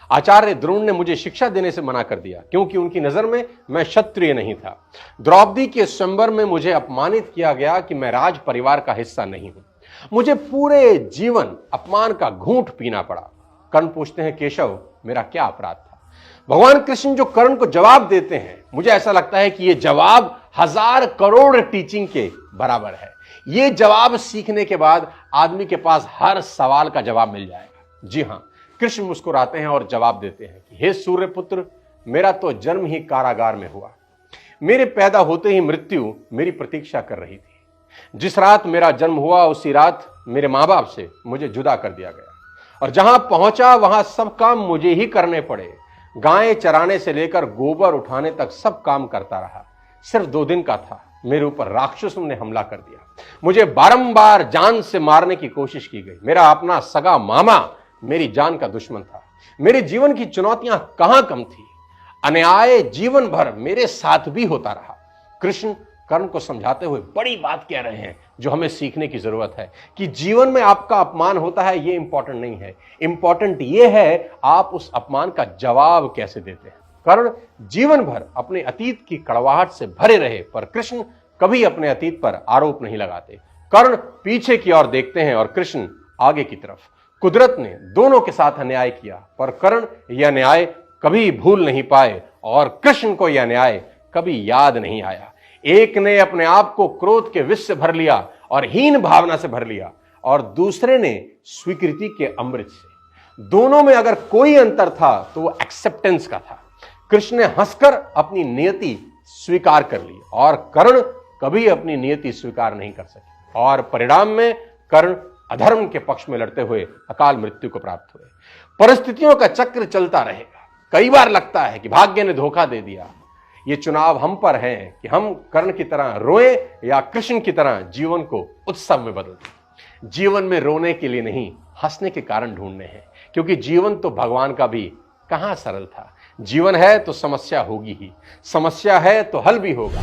आचार्य द्रोण ने मुझे शिक्षा देने से मना कर दिया क्योंकि उनकी नजर में मैं क्षत्रिय नहीं था। द्रौपदी के स्वयंवर में मुझे अपमानित किया गया कि मैं राज परिवार का हिस्सा नहीं हूं। मुझे पूरे जीवन अपमान का घूंट पीना पड़ा। कर्ण पूछते हैं, केशव मेरा क्या अपराध था? भगवान कृष्ण जो कर्ण को जवाब देते हैं, मुझे ऐसा लगता है कि यह जवाब 1000 करोड़ टीचिंग के बराबर है। यह जवाब सीखने के बाद आदमी के पास हर सवाल का जवाब मिल जाएगा। जी हां, कृष्ण मुस्कुराते हैं और जवाब देते हैं कि हे सूर्यपुत्र, मेरा तो जन्म ही कारागार में हुआ। मेरे पैदा होते ही मृत्यु मेरी प्रतीक्षा कर रही थी। जिस रात मेरा जन्म हुआ उसी रात मेरे मां बाप से मुझे जुदा कर दिया गया और जहां पहुंचा वहां सब काम मुझे ही करने पड़े। गायें चराने से लेकर गोबर उठाने तक सब काम करता रहा। सिर्फ 2 दिन का था, मेरे ऊपर राक्षसों ने हमला कर दिया। मुझे बारंबार जान से मारने की कोशिश की गई। मेरा अपना सगा मामा मेरी जान का दुश्मन था। मेरे जीवन की चुनौतियां कहां कम थी। अन्याय जीवन भर मेरे साथ भी होता रहा। कृष्ण कर्ण को समझाते हुए बड़ी बात कह रहे हैं जो हमें सीखने की जरूरत है कि जीवन में आपका अपमान होता है, यह इंपॉर्टेंट नहीं है। इंपॉर्टेंट यह है आप उस अपमान का जवाब कैसे देते हैं। कर्ण जीवन भर अपने अतीत की कड़वाहट से भरे रहे, पर कृष्ण कभी अपने अतीत पर आरोप नहीं लगाते। कर्ण पीछे की ओर देखते हैं और कृष्ण आगे की तरफ। कुदरत ने दोनों के साथ अन्याय किया, पर कर्ण यह अन्याय कभी भूल नहीं पाए और कृष्ण को यह अन्याय कभी याद नहीं आया। एक ने अपने आप को क्रोध के विष से भर लिया और हीन भावना से भर लिया और दूसरे ने स्वीकृति के अमृत से। दोनों में अगर कोई अंतर था तो वो एक्सेप्टेंस का था। कृष्ण ने हंसकर अपनी नियति स्वीकार कर ली और कर्ण कभी अपनी नियति स्वीकार नहीं कर सके और परिणाम में कर्ण अधर्म के पक्ष में लड़ते हुए अकाल मृत्यु को प्राप्त हुए। परिस्थितियों का चक्र चलता रहेगा। कई बार लगता है कि भाग्य ने धोखा दे दिया। ये चुनाव हम पर है कि हम कर्ण की तरह रोएं या कृष्ण की तरह जीवन को उत्सव में बदल दें। जीवन में रोने के लिए नहीं, हंसने के कारण ढूंढने हैं, क्योंकि जीवन तो भगवान का भी कहां सरल था। जीवन है तो समस्या होगी ही, समस्या है तो हल भी होगा।